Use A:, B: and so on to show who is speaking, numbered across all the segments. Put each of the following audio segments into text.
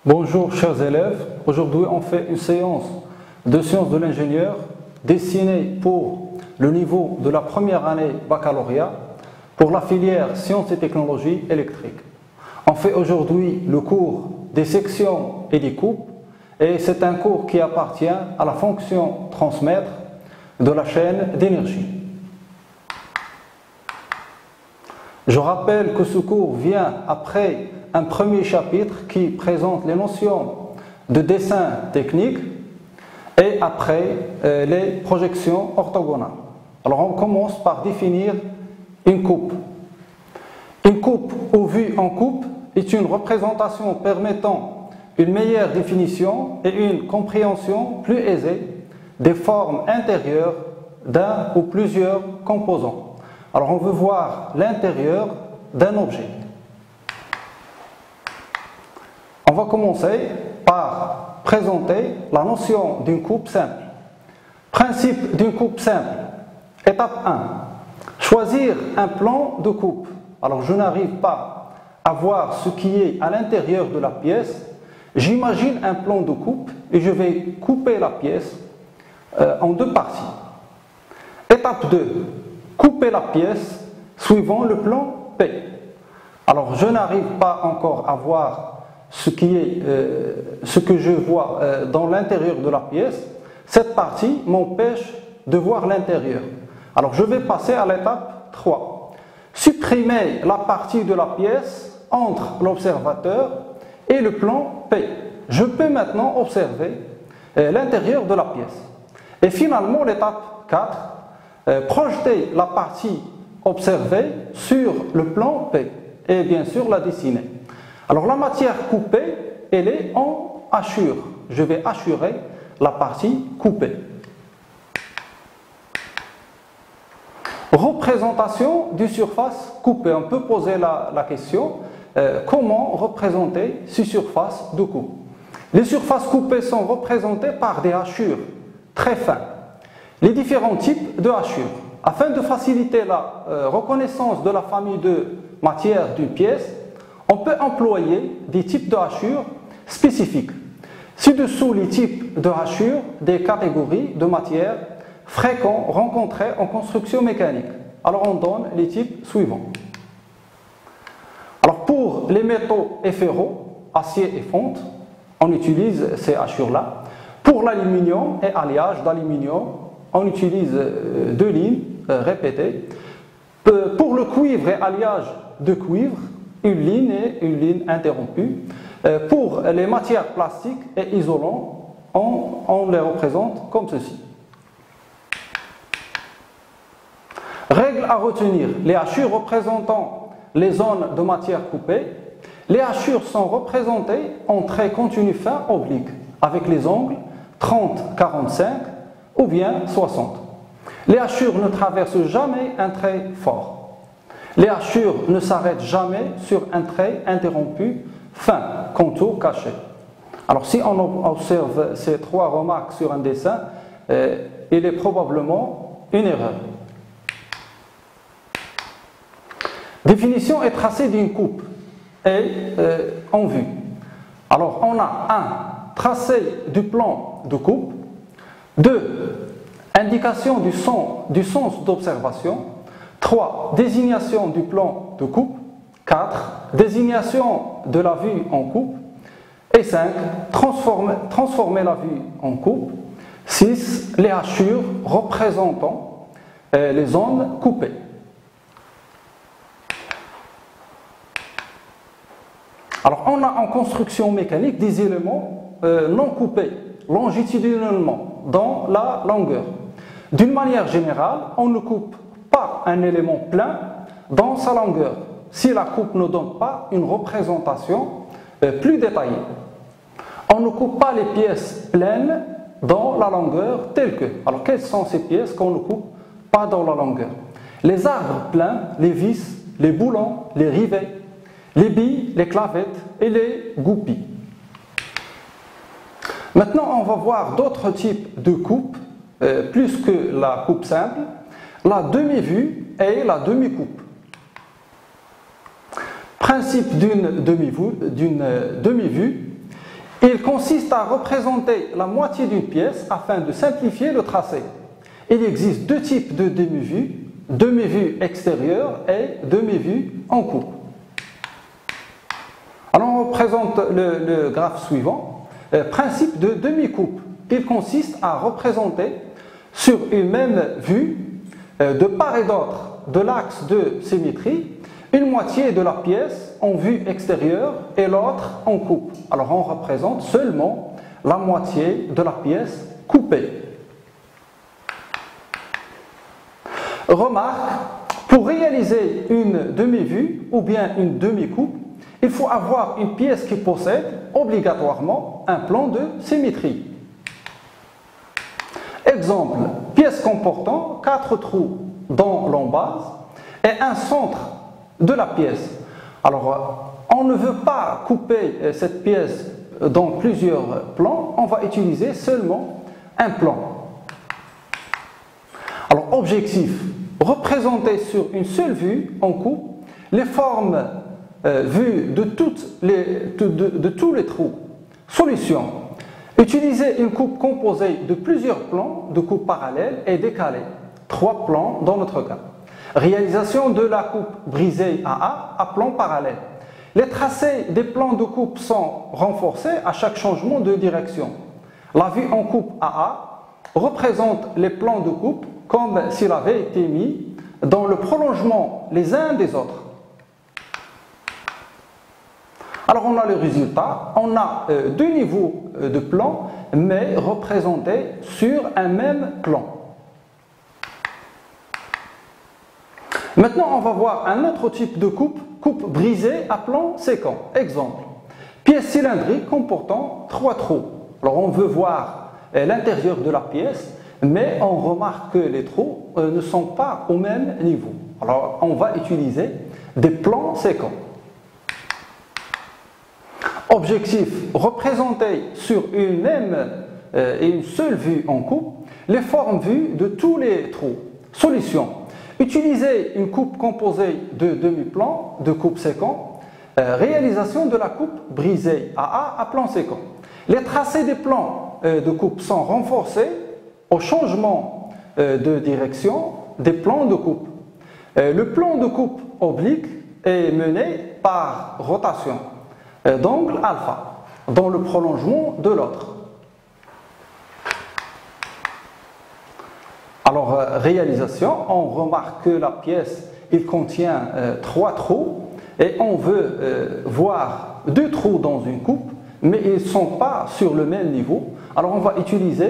A: Bonjour chers élèves, aujourd'hui on fait une séance de sciences de l'ingénieur destinée pour le niveau de la première année baccalauréat pour la filière sciences et technologies électriques. On fait aujourd'hui le cours des sections et des coupes et c'est un cours qui appartient à la fonction transmettre de la chaîne d'énergie. Je rappelle que ce cours vient après un premier chapitre qui présente les notions de dessin technique et après les projections orthogonales. Alors on commence par définir une coupe. Une coupe ou vue en coupe est une représentation permettant une meilleure définition et une compréhension plus aisée des formes intérieures d'un ou plusieurs composants. Alors on veut voir l'intérieur d'un objet. On va commencer par présenter la notion d'une coupe simple. Principe d'une coupe simple. Étape 1. Choisir un plan de coupe. Alors je n'arrive pas à voir ce qui est à l'intérieur de la pièce. J'imagine un plan de coupe et je vais couper la pièce en deux parties. Étape 2. Couper la pièce suivant le plan P. Alors je n'arrive pas encore à voir ce que je vois dans l'intérieur de la pièce. Cette partie m'empêche de voir l'intérieur. Alors je vais passer à l'étape 3. Supprimer la partie de la pièce entre l'observateur et le plan P. Je peux maintenant observer l'intérieur de la pièce. Et finalement l'étape 4. Projeter la partie observée sur le plan P et bien sûr la dessiner. Alors la matière coupée, elle est en hachure. Je vais hachurer la partie coupée. Représentation d'une surface coupée. On peut poser la question, comment représenter ces surfaces de coupe? Les surfaces coupées sont représentées par des hachures très fines. Les différents types de hachures. Afin de faciliter la reconnaissance de la famille de matières d'une pièce, on peut employer des types de hachures spécifiques. Ci-dessous les types de hachures des catégories de matières fréquents rencontrées en construction mécanique. Alors on donne les types suivants. Alors pour les métaux et ferros, acier et fonte, on utilise ces hachures-là. Pour l'aluminium et alliage d'aluminium, on utilise deux lignes répétées. Pour le cuivre et alliage de cuivre, une ligne et une ligne interrompue. Pour les matières plastiques et isolants, on les représente comme ceci. Règle à retenir. Les hachures représentant les zones de matière coupée. Les hachures sont représentées en traits continus fins obliques avec les angles 30-45 ou bien 60. Les hachures ne traversent jamais un trait fort. Les hachures ne s'arrêtent jamais sur un trait interrompu, fin, contour caché. Alors si on observe ces trois remarques sur un dessin, il est probablement une erreur. Définition et tracé d'une coupe et en vue. Alors on a un tracé du plan de coupe. 2. Indication du sens d'observation. 3. Désignation du plan de coupe. 4. Désignation de la vue en coupe. Et 5. Transformer la vue en coupe. 6. Les hachures représentant les zones coupées. Alors on a en construction mécanique des éléments non coupés longitudinalement dans la longueur. D'une manière générale, on ne coupe pas un élément plein dans sa longueur si la coupe ne donne pas une représentation plus détaillée. On ne coupe pas les pièces pleines dans la longueur telle que. Alors quelles sont ces pièces qu'on ne coupe pas dans la longueur? Les arbres pleins, les vis, les boulons, les rivets, les billes, les clavettes et les goupilles. Maintenant, on va voir d'autres types de coupes, plus que la coupe simple, la demi-vue et la demi-coupe. Principe d'une demi-vue, Il consiste à représenter la moitié d'une pièce afin de simplifier le tracé. Il existe deux types de demi-vue, demi-vue extérieure et demi-vue en coupe. Alors on représente le graphe suivant. Principe de demi-coupe. Il consiste à représenter sur une même vue, de part et d'autre de l'axe de symétrie, une moitié de la pièce en vue extérieure et l'autre en coupe. Alors on représente seulement la moitié de la pièce coupée. Remarque, pour réaliser une demi-vue ou bien une demi-coupe, il faut avoir une pièce qui possède obligatoirement un plan de symétrie. Exemple, pièce comportant 4 trous dans l'embase et un centre de la pièce. Alors, on ne veut pas couper cette pièce dans plusieurs plans, on va utiliser seulement un plan. Alors, objectif, représenter sur une seule vue en coupe les formes vues de tous les trous. Solution, utiliser une coupe composée de plusieurs plans de coupe parallèle et décalée. 3 plans dans notre cas. Réalisation de la coupe brisée à plan parallèle. Les tracés des plans de coupe sont renforcés à chaque changement de direction. La vue en coupe AA représente les plans de coupe comme s'ils avaient été mis dans le prolongement les uns des autres. Alors on a le résultat, on a deux niveaux de plans mais représentés sur un même plan. Maintenant on va voir un autre type de coupe, coupe brisée à plan séquent. Exemple, pièce cylindrique comportant 3 trous. Alors on veut voir l'intérieur de la pièce, mais on remarque que les trous ne sont pas au même niveau. Alors on va utiliser des plans séquents. Objectif, représenter sur une même et une seule vue en coupe les formes vues de tous les trous. Solution, utiliser une coupe composée de demi-plans de coupe séquent. Réalisation de la coupe brisée à plan séquent. Les tracés des plans de coupe sont renforcés au changement de direction des plans de coupe. Le plan de coupe oblique est mené par rotation d'angle alpha dans le prolongement de l'autre. Alors, réalisation, on remarque que la pièce il contient 3 trous et on veut voir 2 trous dans une coupe, mais ils ne sont pas sur le même niveau. Alors, on va utiliser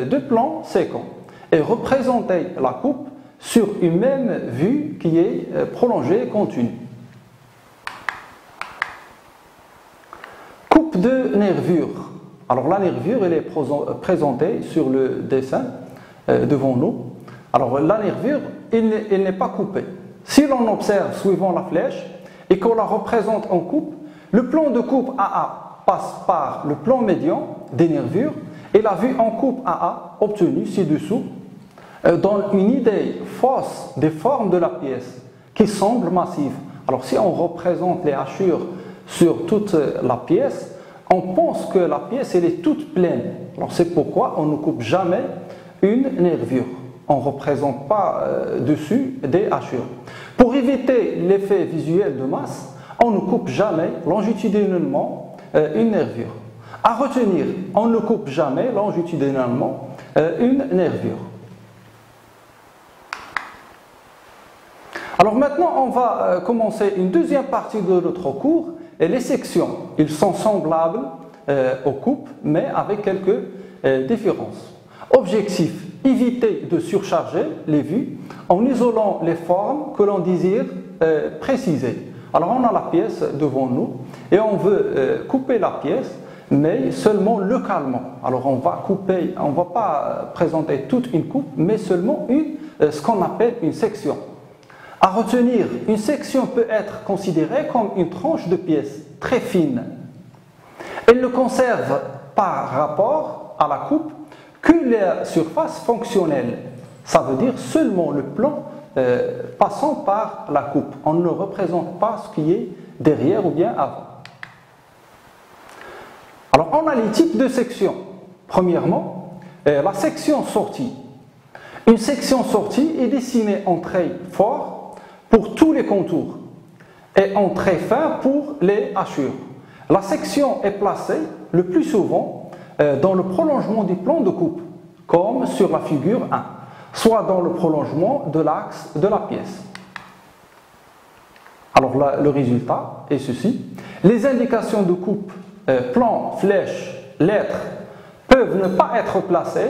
A: 2 plans séquents et représenter la coupe sur une même vue qui est prolongée et continue. Coupe de nervure. Alors la nervure, elle est présentée sur le dessin devant nous. Alors la nervure, elle n'est pas coupée. Si l'on observe suivant la flèche et qu'on la représente en coupe, le plan de coupe AA passe par le plan médian des nervures et la vue en coupe AA obtenue ci-dessous donne une idée fausse des formes de la pièce qui semble massive. Alors si on représente les hachures sur toute la pièce, on pense que la pièce elle est toute pleine. Alors c'est pourquoi on ne coupe jamais une nervure. On ne représente pas dessus des hachures. Pour éviter l'effet visuel de masse, on ne coupe jamais longitudinalement une nervure. À retenir, on ne coupe jamais longitudinalement une nervure. Alors maintenant, on va commencer une deuxième partie de notre cours. Et les sections, ils sont semblables aux coupes, mais avec quelques différences. Objectif, éviter de surcharger les vues en isolant les formes que l'on désire préciser. Alors on a la pièce devant nous et on veut couper la pièce, mais seulement localement. Alors on va couper, on ne va pas présenter toute une coupe, mais seulement ce qu'on appelle une section. À retenir, une section peut être considérée comme une tranche de pièce très fine. Elle ne conserve par rapport à la coupe que la surface fonctionnelle. Ça veut dire seulement le plan passant par la coupe. On ne représente pas ce qui est derrière ou bien avant. Alors, on a les types de sections. Premièrement, la section sortie. Une section sortie est dessinée en trait fort pour tous les contours et en trait fin pour les hachures. La section est placée le plus souvent dans le prolongement du plan de coupe, comme sur la figure 1, soit dans le prolongement de l'axe de la pièce. Alors là, le résultat est ceci. Les indications de coupe, plan, flèche, lettres, peuvent ne pas être placées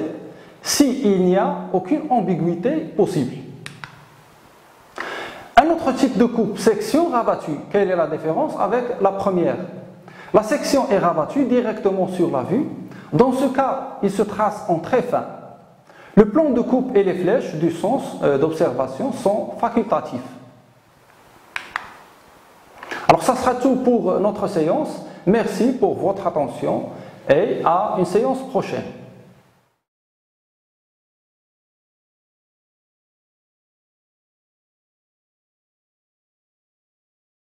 A: s'il n'y a aucune ambiguïté possible. Un autre type de coupe, section rabattue. Quelle est la différence avec la première? La section est rabattue directement sur la vue. Dans ce cas, il se trace en très fin. Le plan de coupe et les flèches du sens d'observation sont facultatifs. Alors, ça sera tout pour notre séance. Merci pour votre attention et à une séance prochaine.